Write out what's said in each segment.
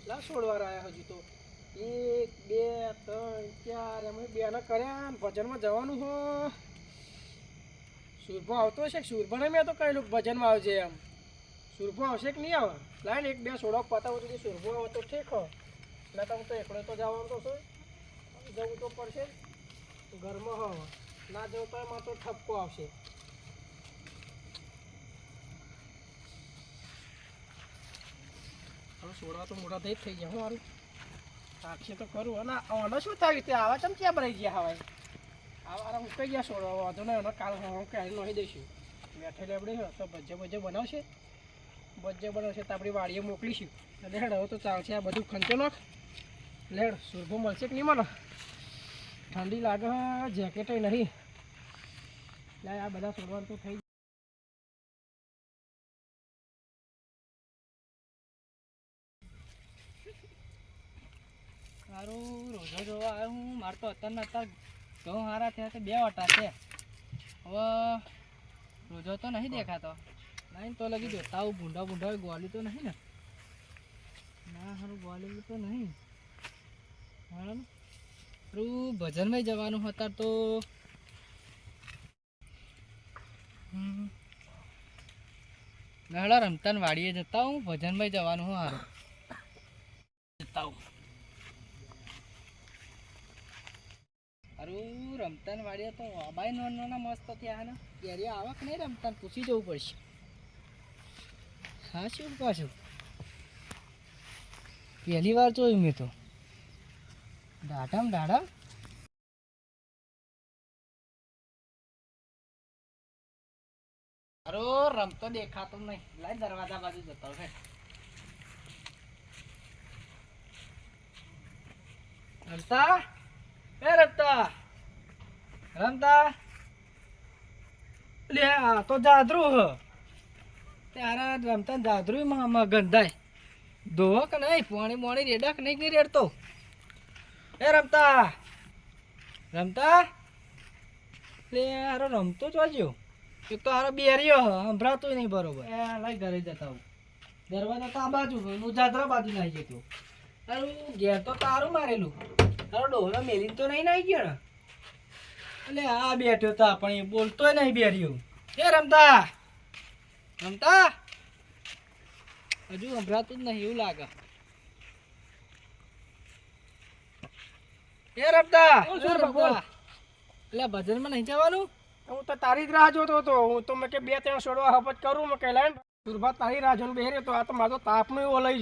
લા છોડવા રહ્યા હજુ તો 1 2 3 4 અમે બે ના કર્યા ભજનમાં જવાનું હો સુરભો આવતો હશે સુરભાને મેં તો કહેલું ભજનમાં આવજે એમ સુરભો આવશે કે નહીં આવે લાઈન 1 2 છોડો પતાવું તો સુરભો આવે તો ઠીક હો ના તો હું તો એકલો તો જવાનું તો છું જવું તો પડશે ઘરમાં હો ના જવું તો એમાં તો ઠપકો આવશે હવે છોડવા તો મોટા થઈ ગયા હું મારું સાક્ષી તો કરું અને આનો શું થયું તે આવા ચમ ક્યાં ભરાઈ ગયા હવાય આવા હું કઈ ગયા છોડવા વાંધો નહીં એનો કાલ હું કાઢી નાખી દઈશું બેઠેલી આપણે તો ભજ્જે બનાવશે ભજ્જે બનાવશે તો આપણી વાડીએ મોકલીશું એટલે હેડ હવે તો ચાલશે આ બધું ખંચો નાખ લેડ સુરભો મળશે કે નહીં મને ઠંડી લાગે જેકેટ નહીં લે આ બધા છોડવાનું તો થઈ મારું રોજો જોવા આવ્યો હું મારે તો અત્યારે ઘઉં સારા થયા છે 2 વટા છે હવે રોજો તો નહીં દેખાતો નહીં તો લગી જોતા આવું ભૂંડા ગોલી તો નહીં ને ના સારું ગોલી તો નહીં સારું ભજનમાં જવાનું હતા તો લહડા રમતાને વાડીએ જતા હું ભજનમાં જવાનું હું સારું જતા હું સારું રમતાને વાડીએ તો અબાઈ નાના મસ્ત થયા ને કેરીઓ આવક નહીં રમતાને પૂછી જવું પડશે હા શું પાછું પહેલી વાર જોયું મેં તો દાઢા અરે રમતો દેખાતો નહીં લાઈ દરવાજા બાજુ જતો છે રમતા લે આ તો જાદરું હ ત્યારે રમતા જાદરું ગંધાય ધોવો કે નહીં પાણી રેડા કે નહીં રેડતો એ રમતા લે હારો રમતો જોજો એક તો હારો બેરિયો સંભળાતો નહીં બરોબર એ લઈ ઘરે જતા હું દરવાજા તો આ બાજુ હું જાદરા બાજુ નાઈ જતો તારું ઘેર તો તારું મારેલું તારો ડોહરો મેલીને તો નહીં નાઈ ગયો ને એટલે આ બેઠો તો આપણે બોલતોય નહીં બેરિયો એ રમતા હજુ સંભળાતું જ નહીં એવું લાગે એ રમતા એટલે ભજનમાં નહીં જવાનું હું તો તારી જ રાહ જોતો હતો હું તો મેં કે 2 3 છોડવા હપત કરું મેં કહેલા સુરભા તારી રાહ જોઈને બેહી રહ્યો તો આ તો મારો તાપનું એવો લઈ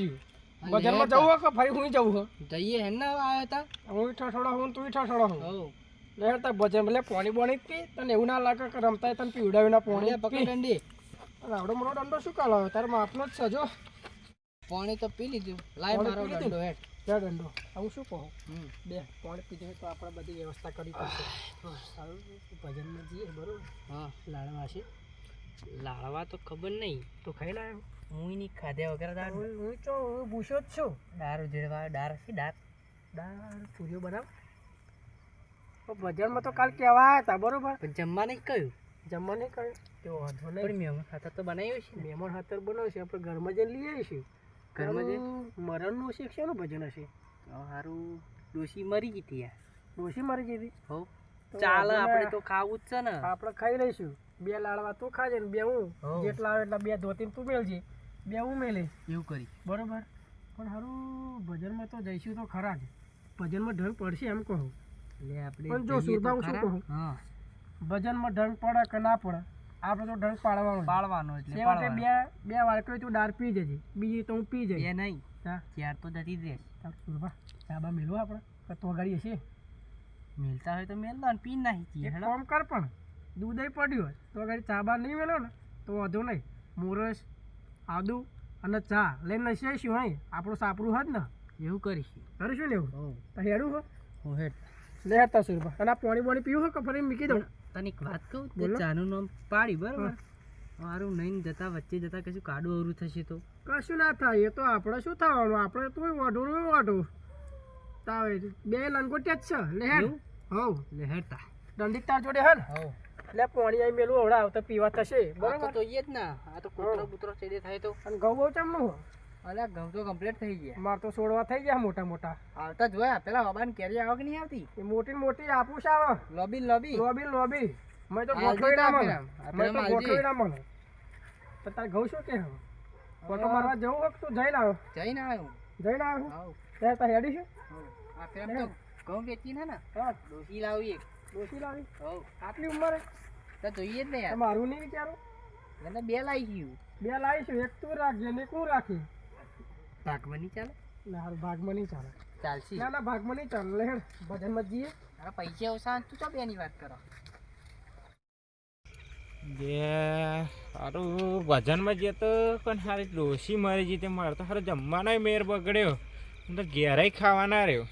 ગયું બજારમાં જવું હોય કે ફરી હું જવું હોય જઈએ હે ને આવ્યા હતા હું ઠઠોડો હું તું ઠઠોડો હું લે તો બજાર એટલે પાણી બોણી પી તને એવું ના લાગે કે રમતા તને પીવડાવી ના પાણી પકડી દંડી આવડો મોટો દંડો શું કાલો તારે માપનો જ સજો પાણી તો પી લીધું લાય મારો દંડો હેડ બે દંડો હું શું કહું બે પાણી પીધું તો આપણે બધી વ્યવસ્થા કરી પડશે સારું ભજનમાં જઈએ બરોબર હા લાડવા છે લાડવા તો ખબર નહીં તો ખાઈ લાવ્યો હું નહીં ખાધે વગર હું તો ભૂસો જ છું દાર ઉજળવા દાર છે દાર પૂરીઓ બનાવ બજારમાં તો કાલ કહેવા હતા બરોબર પણ જમવા નહીં કહ્યું જમવા નહીં કહ્યું તે વાંધો નહીં પણ મહેમાન ખાતર તો બનાવ્યું છે મહેમાન ખાતર બનાવશે આપણે ઘરમાં જઈને લઈ આવીશું ઘરમાં જઈને મરણનું હશે શેનું ભજન હશે સારું ડોશી મરી ગઈ હતી યાર ડોશી મરી જતી હો ચાલે આપણે તો ખાવું જ છે ને આપણે ખાઈ લઈશું 2 લાડવા તું ખાજે ને 2 હું જેટલા આવે એટલા 2 ધોતીને તું મેલજે 2 હું મેલીશ એવું કરી બરોબર પણ સારું ભજનમાં તો જઈશું તો ખરા જ ભજનમાં ઢંગ પડશે એમ કહું એટલે આપણે પણ જો સુરભાવ શું કહું હા ભજનમાં ઢંગ પડે કે ના પડે આપણે તો ઢંગ પાડવાનો એટલે બે વાળકો તું દાળ પી જજે બીજી તો હું પી જઈએ એ નહીં હા ચાર તો જતી જ રહે સુરભા ચાબા મેળવું આપણે તો ગાડી હશે મિલતા હોય તો મેલ દો ને પી નાખી એક કામ કર પણ દૂધ પડ્યું હોય તો ગાડી ચાબા નહીં મેળો ને તો વાંધો નહીં મોરસ આદુ અને ચા લઈને નસીશું અહીં આપણું સાપરું હોત ને એવું કરીશું ને એવું તો હેડું હો હું હેડ લે હતા સુરભા અને આ પાણી પીવું હોય કે ફરી મૂકી દઉં તને એક વાત કહું ચાનું નામ પાડી બરાબર મારું નહીં જતા વચ્ચે જતા કશું કાડું અવરું થશે તો કશું ના થાય એ તો આપણે શું થવાનું આપણે તો વાઢું તાવે 2 લંગોટિયા જ છે લે હેડ હવ લે હેડતા દંડિક તાર જોડે હે ને હવ એટલે પાણી આવી મેલું હવડા આવતા પીવા થશે બરાબર તો એ જ ના આ તો કૂતરો બૂતરો ચેડે થાય તો અને ઘઉં બહુ ચમનું અલ્યા ઘઉં તો કમ્પ્લીટ થઈ ગયા. માર તો છોડવા થઈ ગયા મોટા મોટા. આવતા જોયા પેલા હબાન કેરી આવે કે નહીં આવતી? એ મોટી મોટી આપુસ આવે. લોબી લોબી લોબી મેં તો હાલજી ગોઠવી ના તો મળે. આપેલા. મેં તો હાલજી. ગોઠવી ના મળે. તો તાર ઘઉં શું કે ફોટો મારવા જવું હોય તું જઈને આવ્યો. જઈને આવ્યો. આવ્યો હાઉ ત્યારે તાર હેડી છે. આ પેલા તો ઘઉં વેચી ને હા ડોસી લાવી એક. ડોશી લાવી હાઉ આટલી ઉંમરે તો જોઈએ જ ને તો યાર. મારું નહીં વિચારું. મને બે લાવી ગયું. બે લાવીશું એક તું રાખજે ને એક હું રાખી. ભાગમાં નહીં ચાલે? ના હારું ભાગમાં નહીં ચાલે. ચાલશી. ના ભાગમાં નહીં ચાલે. લે હેડ ભજનમાં જઈએ. તારા પૈસા ઓછા તું તો બેની વાત કરો. જે સારું ભજનમાં જતો પણ સારી ડોસી મરી જઈ તે મારે તો સારું જમવાનો મેર બગડ્યો. હું તો ઘેરાય ખાવાના રહ્યો.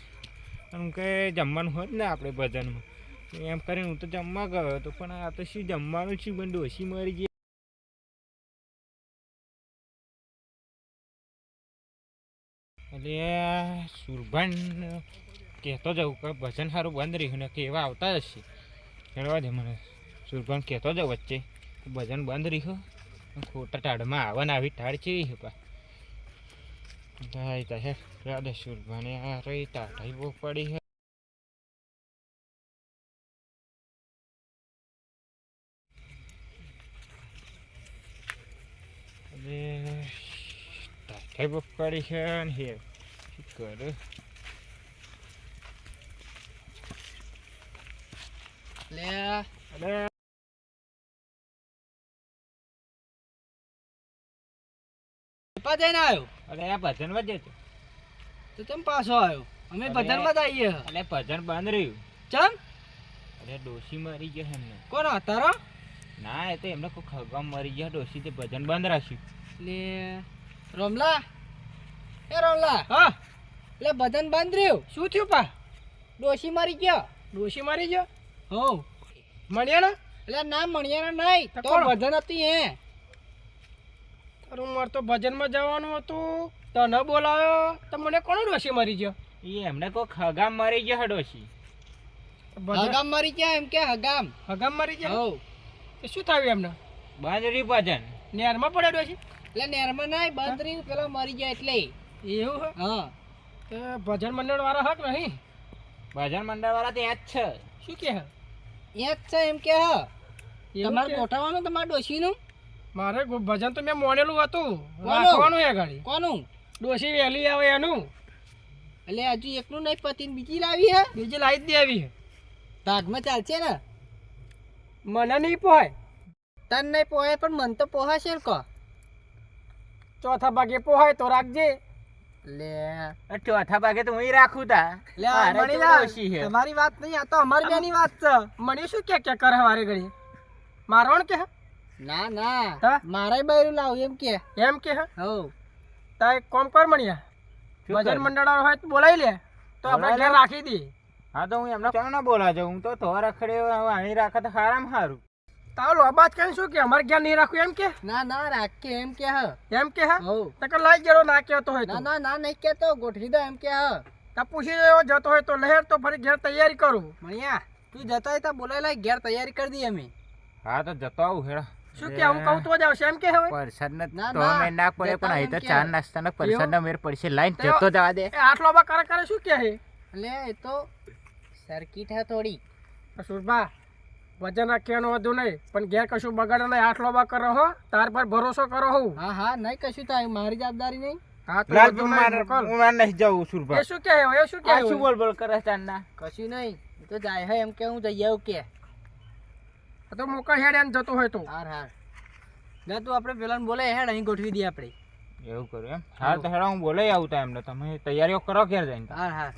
એમ કે જમવાનું હોત ને આપણે ભજનમાં એમ કરીને હું તો જમવા ગયો હતો પણ આ તો શું જમવાનું છું પણ ડોસી મરી ગઈ. એટલે સુરભાન કહેતો જાઉં કે ભજન સારું બંધ રહ્યું ને કે એવા આવતા જ હશે. ખેડવા દે મને સુરભાન કહેતો જાઉં વચ્ચે ભજન બંધ રહ્યું ખોટા ટાઢમાં આવે ને આવી ટાઢ ચેવી છે દે સુરભાને આ રહી ટાઢાઈ બહુ પડી છે. ટાઢાઈ બહુ પડી છે ને હે શું કરું લે અરે પા જઈને આવ્યો. અરે આ ભજનમાં જતો તો તમે પાછો આવ્યો. અમે અરે. ભજનમાં જ આવીએ. એટલે ભજન બંધ રહ્યું. ચમ અરે ડોસી મરી ગયો છે એમને. કોણ તારો? ના એ તો એમને કોઈ ખગામ મરી ગયા ડોસી તે ભજન બંધ રાખ્યું. લે રોમલા એ રોમલા હા એટલે ભજન બંધ રહ્યું. શું થયું પા? ડોશી મરી ગયો. ડોશી મારી ગયો હો મળ્યા ને એટલે ના મણિયાના નહીં તો તો કોણ? ભજન હતી હે. તારું મારે તો ભજનમાં જવાનું હતું તો ન બોલાવ્યો તો મને કોણ ડોશી મારી ગયો? એ એમને કોઈ ખગામ મરી ગયો ડોસી. હગામ મરી ગયા એમ કે હગામ. હગામ મારી ગયો હો તો શું થયું એમને? બંધ રહ્યું ભજન. નેરમાં પડ્યા ડોશી? એટલે નેરમાં નહીં બંધ રહ્યું પેલો મરી ગયા એટલે. એવું હે? હા તે ભજન મંડળ વાળા હક નહીં? ભજન મંડળ વાળા ત્યાં જ છે. શું કે હે? અહીંયા જ છે એમ કે હ. એવું તમારે કે? ગોઠવવાનું તમારે ડોશીનું મારે ભજન તો મેં મોનેલું હતું કોનું? રાખવાનું હે ગાડી. કોનું? ડોશી વહેલી આવે એનું એટલે હજુ એકનું નહીં પતિને બીજી લાવી હે. બીજી લાવી જ દેવી હે. ભાગમાં ચાલશે ને? મને નહીં પોહાય. તન નહીં પોહાય પણ મન તો પોહાશે ને કહો. ચોથા ભાગે પોહાય તો રાખજે. લે ચોથા ભાગે તો હું રાખું તા. લે મારે તો મણીલાલ, ડોશી છે. તમારી વાત નહીં આ તો અમારી બેની વાત છે. મને શું કે કરે વારે ઘડી મારવાણ કે હે? ના ના હા? મારે બૈરું લાવ એમ કે. એમ કે હે? હો તાય કોમ કર મણિયા શું ભજન કરું? મંડળ વાળો હોય તો બોલાવી લે તો આપણે બોલાવી ઘેર લે? રાખી દઈએ. હા તો હું એમને ચાલો ના બોલા જાઉં હું તો રખડે અહીં રાખે તો સારામાં સારું. તારો લોબાત કઈ શું કે અમારે ઘેર નહીં રાખવું એમ કે? ના ના રાખે એમ કે હ. એમ કે હે? હો તો કે લઈ ગયેલો ના કહેતો હોય ના તો ના ના નહીં કેતો ગોઠવી દો એમ કે હ. તો પૂછી જોયો જતો હોય તો લહેર તો ફરી ઘેર તૈયારી કરું. મણિયા તું જતા હોય તો બોલાય લાય ઘેર તૈયારી કરી દઈએ અમે. હા તો જતો આવું હેડા. શું કે હું કહું તો જ આવશે એમ કે હવે? પરસાદ ના, તો ના, મેં ના પડે જતા પણ અહીં તો એમ કે. ચાર નાસ્તાનો પરસાદ મેર પડશે લાઈન જતો જવા દે. એ આઠ લોબા કરે કરે શું કે હે? એટલે એ તો સર્કિટ હે થોડી. સુરભા વજન રાખવાનું વધુ નહીં પણ ઘેર કશું બગાડે નહીં. આઠ લોબા કરો હો તાર પર ભરોસો કરો હું. હા હા નહીં કશું થાય મારી જવાબદારી નહીં. હા તો લાલ વધુ તું નહીં, મારે મોકલ. હું મારે નહીં જવું સુરભા. એ શું કે હે? એ શું કે આ હે? શું બોલ બોલ કરે ચાંદના. કશું નહીં એ તો જાય હે એમ કે હું જઈ આવું કે. આ તો મોકલ હેડ એમ જતો હોય તો. હાર હાર જા તું આપણે પેલાને બોલે હેડ અહીં ગોઠવી દઈએ આપણે. એવું કરું એમ. હા તો હેડા હું બોલાઈ આવું તા એમને તમે તૈયારીઓ કરો ઘેર જઈને. હાર હાર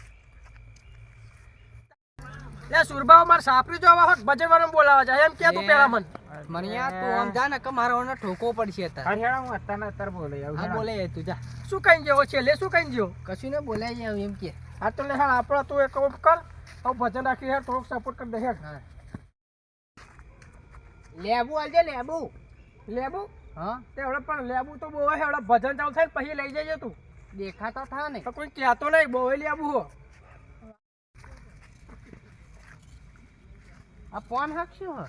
લે સુરભા માર સાપરી જોવા હોત ભજન વાળો બોલાવા જાય એમ કે તું પેલા મન. મણિયા તું આમ જા ને કે મારો ઓને ઠોકો પડશે હા અત્યારે. હેડા હું અત્યારે બોલાઈ આવું. હા હેડા. બોલે તું જા. શું કઈ ગયો છે? લે શું કઈ ગયો? કશું ને બોલાય જાવ એમ કે. આ તો લે હેડ આપણા તું એક કામ કર હું ભજન રાખી હેડ થોડુંક સપોર્ટ કરી દે હેડ. હા લેબુ આલજે લેબુ. લેબુ હા તે હવે પણ લેબુ તો બહુ હે હવે ભજન ચાલુ થાય ને પછી લઈ જજે તું. દેખાતો થા ને. તો કોઈ કહેતો નહીં બહુ લેબુ હો. આ ફોન હક શું હ?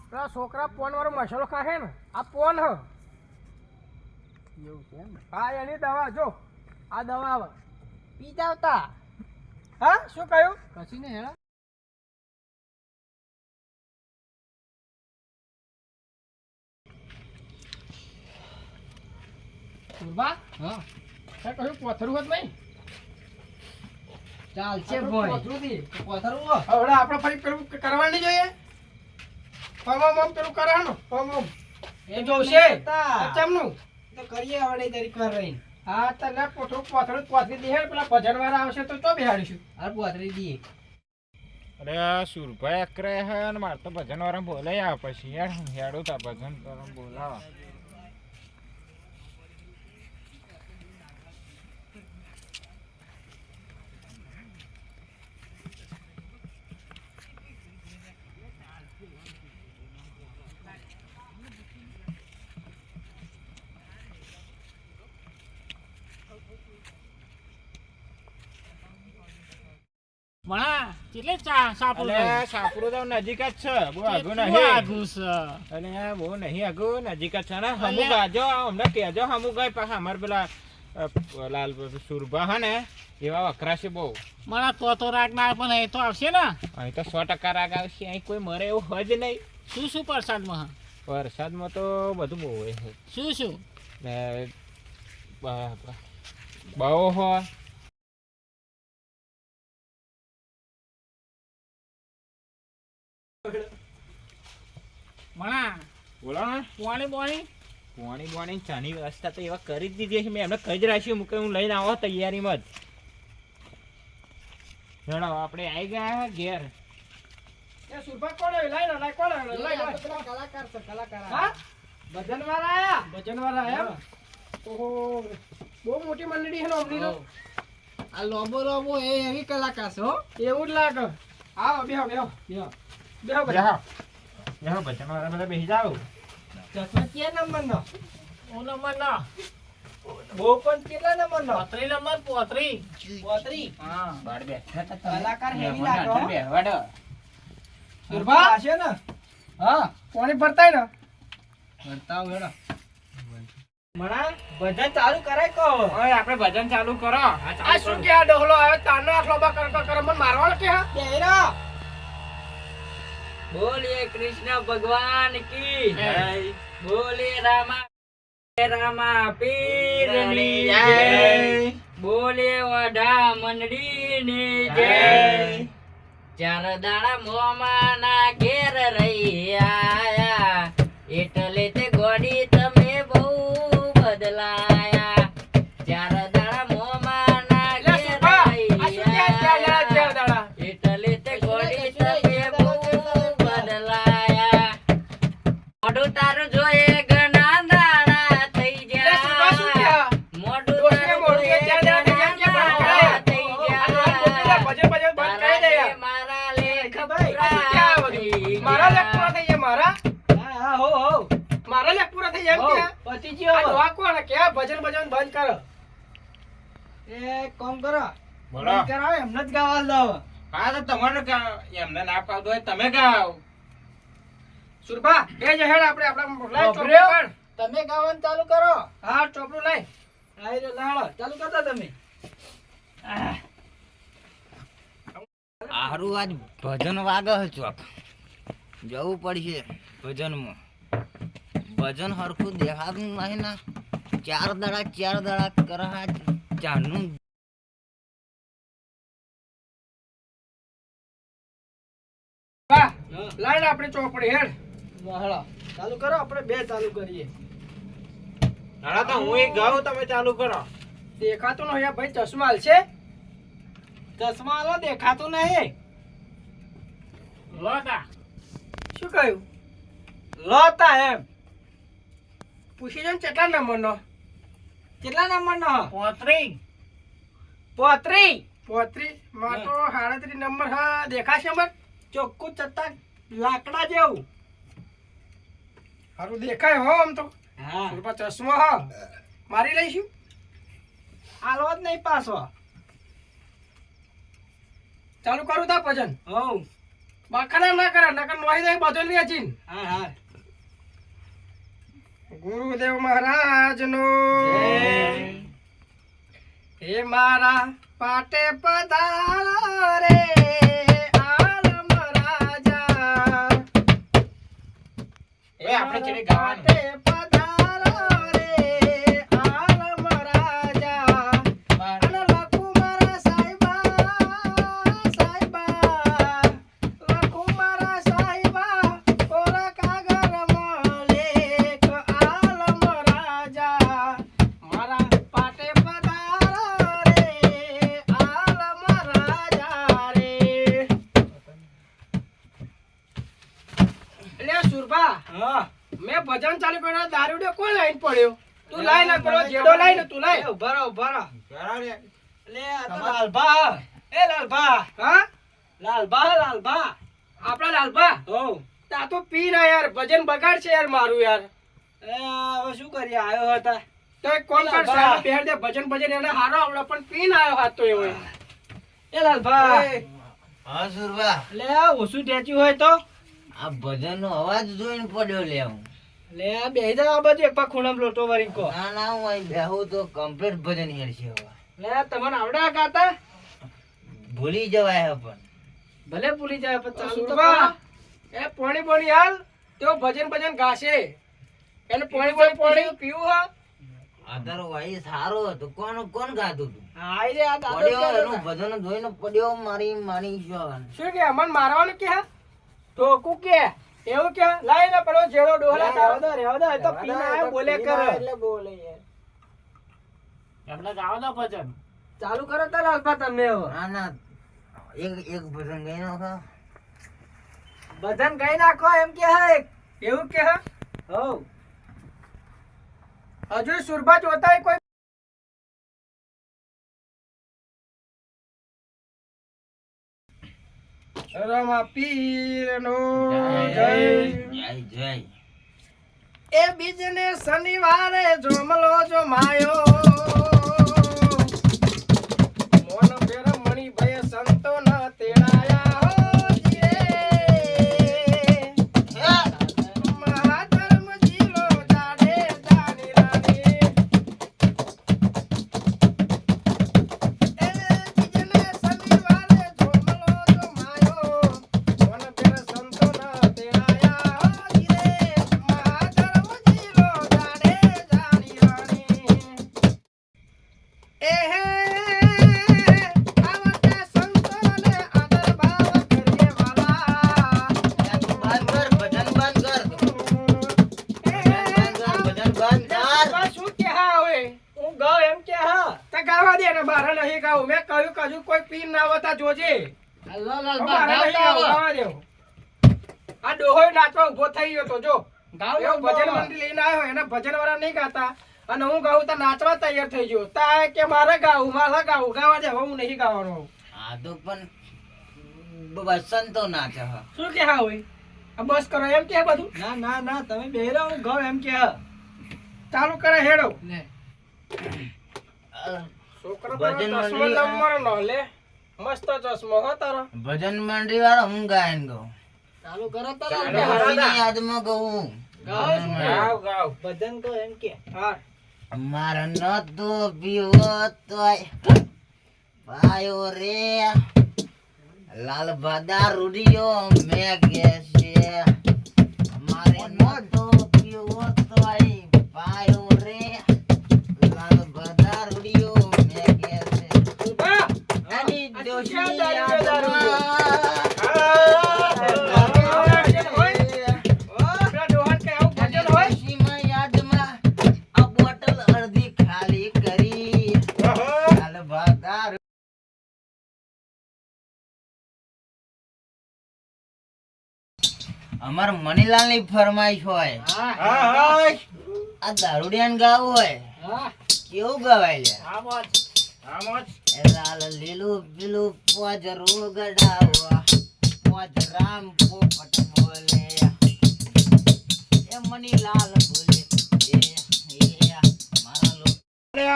પેલા છોકરા પોન વાળો મસાલો ખાશે ને આ પોન હ. એવું છે એમ હા એની દવા જો આ દવા આવે પી જાવતા હા શું કહ્યું કશું ને હેડા સુરભા હા તે કહ્યું પોથરું હોત નહીં ચાલશે આપણું ભાઈ પોથરું થી પથરું હો હવે આપણે ફરી પેલું કરવાની જોઈએ ફોમ પેલું કરવાનું ફોમ એ જોશે ચમનું તો કરીએ આવડે દરેક વાર રહીને હા તને પોથરું પોથરી દે પેલા ભજન વાળા આવશે તો ચો બેહાડીશું આ પોતરી દઈએ અરે આ સુરભાઈ અકરે હે ને મારે તો ભજન વાળા બોલાય આવે પછી યાર હેડો તા ભજન વાળા બોલાવા મણા કેટલે સાપડો અલે સાપરો તો નજીક જ છે બહુ આગું નહીં અલે બહુ નહીં આગું નજીક જ છે ને હમુ ગાજો હમણાં કહેજો હમુ ગાય પાછા અમારે પેલા લાલ સુરભા હે ને એવા વકરાશે બહુ મણા તો રાગ ના પણ એ તો આવશે ને અહીં તો 100% રાગ આવશે અહીં કોઈ મરે એવું હોય જ નહીં શું પ્રસાદમાં વરસાદમાં તો બધું બહુ હોય શું ને બહુ હોય મણા બોલો ને પાણી પાણી ચાની વ્યવસ્થા તો એવા કરી જ દીધી છે મેં એમને કહી જ રાખ્યું મૂકે હું લઈને આવો તૈયારીમાં જ જણાવો આપણે આવી ગયા ઘેર એ સુરભા કોણ લાઈ લાઈ કોણ લાઈ કલાકાર છે કલાકાર હા ભજન વાળા આયા ભજન વાળા આયા ઓહો બહુ મોટી મંડળી છે ને અમની તો આ લોબો એ એવી કલાકાર છે હો એવું જ લાગે આવો બેહો બેહો બેહો બેહો બેહો બેહો બચન વાળા બધા બેસી જાઓ ચશ્મા ક્યાં નંબર નો ઓ નંબર ના બહુ પણ કેટલા નંબર નો 35 નંબર 35 પોતરી હા બાર બે કલાકાર હેવી લાગે હો વડો સુરભા છે ને હા પાણી ભરતાય ને ભરતાવ હેડો મણા ભજન ચાલુ કરાય કહો ઓય આપણે ભજન ચાલુ કરો આ શું કે આ ડોહલો આવે તાનો આખલો બા કર મને મારવાનો કે હા બેરા બોલીએ કૃષ્ણ ભગવાન કી જય. બોલીએ રામા પીરની જય. જય બોલીએ વઢા મંડળીની જય ચાર દાડા મોમાના ઘેર રહી આયા એટલે તે ગોડી તમે બહુ બદલાયા ચાર દાડા મોમાના લે ઘેર સુરભા આ રહી શું કે ચાર આયા દાડા એટલે તે ગોડી તમે બહુ બદલાયા મોઢું તારું જોઈએ ઘણા દાડા થઈ લે સુરભા શું કે ગયા મોઢું દોસ્તને તારું મોઢું કે જોઈએ ચાર દાડા ઘણા થઈ ગયા દાડા થઈ આ ભજન ભજન બંધ કરી દે યાર મારા લેખ ભાઈ આ શું કે આ બધું મારા લેખ પૂરા થઈ ગયા મારા હા હો મારા લેખ પૂરા થઈ ગયા એમ કે પતિ આ ગયો ડોહા કોણ કે આ ભજન ભજન બંધ કરો એ કોમ કરો બોલો બંધ કરાવો એમને જ ગાવા દો હા તો તમારે એમને ના પાવતું હોય તમે ગાઓ સુરભા એ જ હેડ આપણે આપણા લાઈ ચોપડું બાપરે. કાઢ. તમે ગાવાનું ચાલુ કરો હા ચોપડું લાઈ આઈ રે લાડો ચાલુ કરતા તમે આરું આજ ભજન વાગે છે ચોક જવું પડશે ભજનમાં ભજન હરખું દેખાતું નહીં ના ચાર દાડા કરા ચારનું વાહ લાઈ આપણે ચોપડી હેડ હેડો ચાલુ કરો આપણે બે ચાલુ કરીએ ના તો હું એક ગાઉં તમે ચાલુ કરો દેખાતું નહીં આ ભાઈ ચશ્મા હાલશે ચશ્મા આલો દેખાતું નહીં લોટા શું કહ્યું લોતા એમ પૂછી જો ને કેટલા નંબરનો કેટલા નંબર નો 35 પોત્રી પોત્રી માં તો 37 નંબર હા દેખાશે અમર ચોખ્ખું ચત્તા લાકડા જેવું સારું દેખાય હો આમ તો હા સુરભા ચશ્મા હા મારી લઈશું આલો જ નહીં પાછો ચાલુ કરું તા ભજન હો બાકાના ના કરે નકર નોહી દે બધો નહીં અચીન હા હા ગુરુદેવ મહારાજનો હે મારા પાટે પધારો રે આલમ રાજા. એ આપણે ચડે ગાવાનું. પાટે પધારો રે આલમ રાજા. અને લખુ મારા સાહેબા, લખુ મારા સાહેબા, કોરા કાગળમાં લેખ આલમ રાજા. મારા પાટે પધારો રે આલમ રાજા રે. લે સુરભા, હા મેં ભજન ચાલુ કર્યો, દારૂડિયો કોણ લાઈન પડ્યો? તું લાઈ ના કરો, જેડો લાઈ ને તું લાઈ. એ ઉભા રહો, ઉભા રહો. બરાબર. લે આ તો લાલભા. એ લાલભા. હા લાલભા. આપડા લાલભા, હો તા તો પી ના યાર, ભજન બગાડ છે યાર મારું યાર. એ હવે શું કરીએ, આવ્યો હતા. તો એક કોણ કર લાલભા. સાહેબ બેહાડ દે, ભજન એને હારો આવડે પણ પી ના આવ્યો હાથ તો એવો. એ લાલભા. હા સુરભા, લે આ ઓછું ટેચ્યું હોય તો આ ભજનનો અવાજ જોઈને પડ્યો લે હું. લે આ બેહી જા આ બાજુ એક પા ખૂણામાં લોટો વાળી કો. ના ના, હું અહીં બેહું તો કમ્પ્લીટ ભજન હેડશે હવે. લે તમને આવડે આ ગાતા? ભૂલી જવાય હે પણ. ભલે ભૂલી જાય પણ ચાલુ તો સુરભા, કરો. એ પોણી હાલ, તેઓ ભજન ગાશે. એને પોણી પીવું હા. આ તારો વાઈ સારો હતો. કોણ ગાતું તું? હાય રે આ દાદો પડ્યો ક્યારે એનું ભજન જોઈને પડ્યો મારી શું. શું કે અમન મારવાનું કે હા? ઠોકું કે એવું કે લાઈ ના પડો જેડો ડોહલા રહેવા દો, રહેવા દો, એ તો પીને આયો બોલે કરે. એમને ગાવા દો ભજન. ચાલુ કરો તો લાલભા તમે હવે. ના ના, એક ભજન ગઈ નાખો. ભજન ગાઈ નાખો એમ કે હે. એવું કે હા? હો હજુ સુરભા જોતા કોઈ રમા પીરનો જય. જય. એ બીજને શનિવારે જોમલો જોમાયો, મોન ફેર મણી ભય સંતો ન તેડાયા હો જીરે. મહાધર્મ જીલો જાડે જાની રાની. એ બીજને શનિવારે જોમલો જોમાયો, મોન ફેર સંતો ન તેડાયા હો જીરે. મહાધર્મ જીલો જાડે જાની રાની. એ હે આવતે સંતોને આદર ભાવ કરીએ વાલા. બંધ કર, ભજન બંધ કર. એ ભજન બંધ કર. આ શું કે હા હવે? હું ગાઉં એમ કે હા. તે ગાવા દે ને, બારે નહીં ગાવું. મેં કહ્યું કે હજુ કોઈ પીર ના આવતા જોજે. હલો બારે નહીં ગાવું, ગાવા દેવું. આ ડોહોય નાચવા ઉભો થઈ ગયો તો જો. એવો ભજન મંડળી લઈને આવ્યો, એના ભજન વાળા નહીં ગાતા અને હું ગાઉં તો નાચવા તૈયાર થઈ ગયો. તા કે મારે ગાવું, ગાવા દે, હવે હું નહીં ગાવાનો. આ તો પણ બસંતો નાચે હ. શું કે હા હોય? આ બસ કરો એમ કે બધું ના ના ના તમે બેહી રહો, હું ગાઉં એમ કે હા. ચાલુ કરે હેડો. લે છોકરો ભજન તારો ચશ્મો મંડળી લંબવાનો નો લે. મસ્ત ચશ્મો હો તારો. ભજન મંડળી વાળો હું ગાયન ગાઉં. ચાલુ કરો તો ચાલુ લાલભા. કરો. ડોશીની યાદમાં ગાઉં. ગાઓ શું? ગાવ ગાવ. ભજન તો એમ કે હા મારા નતો પીવો તોય પાયો રે લાલ ભાદા રૂડિયો મેં કે છે. મારે નતો પીવો તોય પાયો રે લાલ ભાદા રૂડિયો મેં કે છે. ઉભા. એની આ ડોશીની શું છે આ દારૂ? આપણા ડોહાન કઈ આવું ભજન હોય? યાદમાં આ બોટલ અડધી ખાલી કરી લાલ ભાદા અમાર મનીલાલ ની ફરમાઈશ હોય. આ દારૂડિયાન ગાવું હોય કેવું ગવાય લે. એ લાલ લીલું પીલું પોજરું ગડાવા પોજ રામ પોપટ બોલે એ મનીલાલ બોલે મારા લો.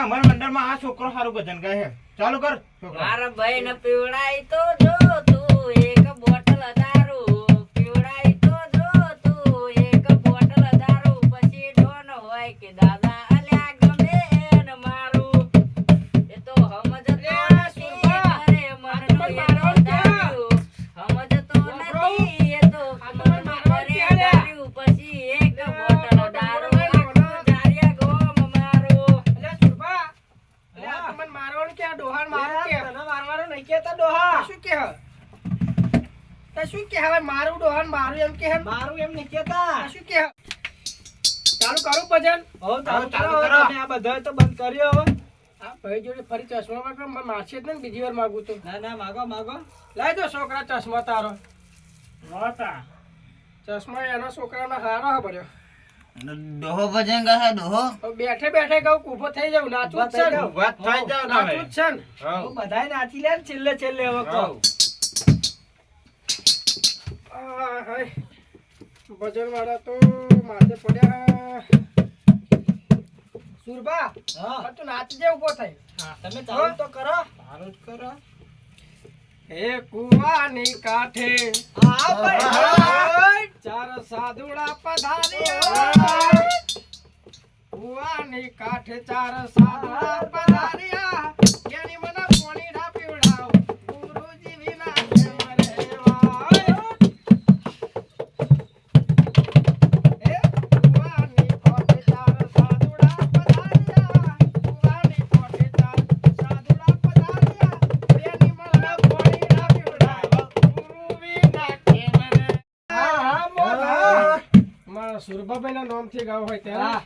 અમારા મંડળમાં આ છોકરો સારું ભજન ગાય છે. ચાલુ કર છોકરા. મારા ભાઈ ને પીવડાય તો જો તું એક બોટલ દારૂ પીવડાય તો જો તું એક બોટલ દારૂ પછી ડોન હોય મારવાનું કે આ ડોહાણ મારું કે તને મારવાનો નહીં કેતા ડોહા. શું કે તે શું કે હવે મારું ડોહાણ મારું એમ કે મારું એમ નહીં કેતા. શું કે ચાલુ કરું ભજન હો ચાલુ ચાલુ કરો. કરો. તમે આ બધા તો બંધ કર્યો હવે. આ ભાઈ જોડે ફરી ચશ્મા વાગર મારશે જ ને બીજી વાર માગું તો ના ના માગો માગો. લાઈ દો છોકરા ચશ્મા તારો નહોતા. ચશ્મા એના છોકરાનો હારો હે ભર્યો ડોહો ભજન કહે ડોહો. હવે બેઠે બેઠે કહું ઊભો થઈ જાઉં નાચું જ છે ને વાત થઈ જાવ ને નાચું જ છે ને હવે હું બધાય નાચી લે ને છેલ્લે છેલ્લે હવે કહો. આ હાય ભજન વાળા તો માથે પડ્યા સુરભા હા તું નાચી દે ઊભો થઈ તમે ચાલુ તો કરો. સારું જ કરો હે કુવાની કાંઠે હા ભાઈ. ચાર સાધુડા પધાર્યા કુવાની કાંઠે ચાર સાધુડા પધાર્યા એની મને પોણી ના પીવડાવ ગુરુજી વિના કેમ રહેવાય હે કુવાની કાંઠે ચાર સાધુડા પધાર્યા કુવાની કાંઠે ચાર સાધુડા પધાર્યા એની મને પોણી ના પીવડાવ ગુરુ વિના કેમ રહેવાય હા બોલ. મારા સુરભાભાઈ ના નામ થી ગાવ હોય હા.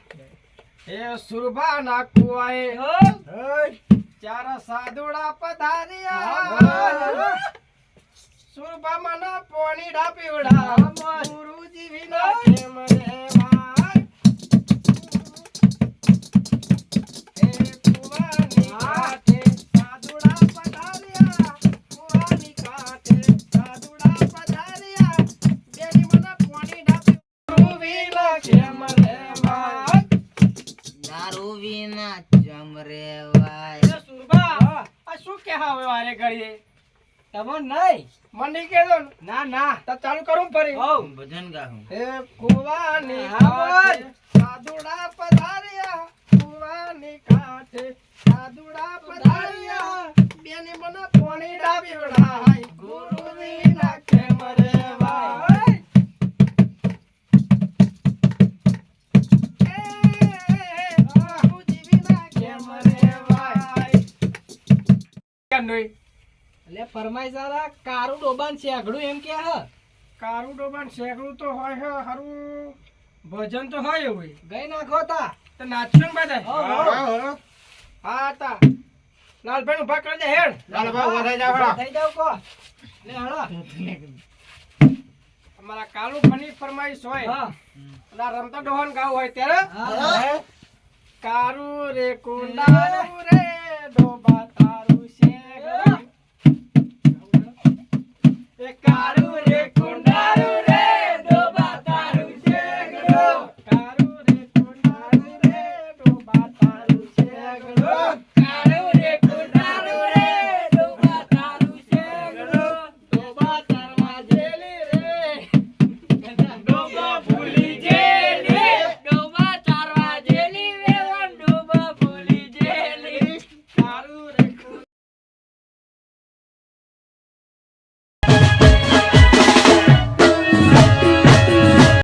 ત્યાં એ સુરભા ના કુવાએ હો. ચાર સાધુડા પધાર્યા હા. સુરભા મને પોણી ડા હા, પીવડા બોલ. ગુરુજી વિના કેમ રહેવાય હે કુવાની કાંઠે સાધુડા પધાર્યા કુવાની કાંઠે સાધુડા પધાર્યા બેની મને પોણી ડા પીવડા ગુરુ વિના કેમ રહેવાય દારૂ વિના ચમ રેવાય. સુરભા આ શું કહેવા હવે વારે ઘડીએ તમે નહીં. મને કહેજો ને ના ના. તો ચાલુ કરું ફરી હો. ભજન ગાહું. હે કુવાની હા, બોલ. કાંઠે સાધુડા પધાર્યા કુવાની કાંઠે સાધુડા પધાર્યા બેની મને પોણી ડા પીવડાય ગુરુજી ના કેમ રહેવાય ગુરુજી વિના કેમ રહેવાય એટલે ફરમાઈ સારા કારું ડોબાન શેગડું એમ કે હ. કારું ડોબાન શેકડું તો હોય હે હારું ભજન તો હોય એવું ગઈ નાખો તા. તો નાચ્યું ને બધા હો, હો. હા તા લાલભાઈ ઉભા કરી દે હેડ લાલભાઈ ઉભા થઈ જાઓ. થઈ જાવ કો. લે હળો. અમારા કાલુ ફની ફરમાઈશ હોય હા. અને આ રમતા ડોહન ગાવ હોય ત્યારે હા. કારું રે કુંડારું રે ડો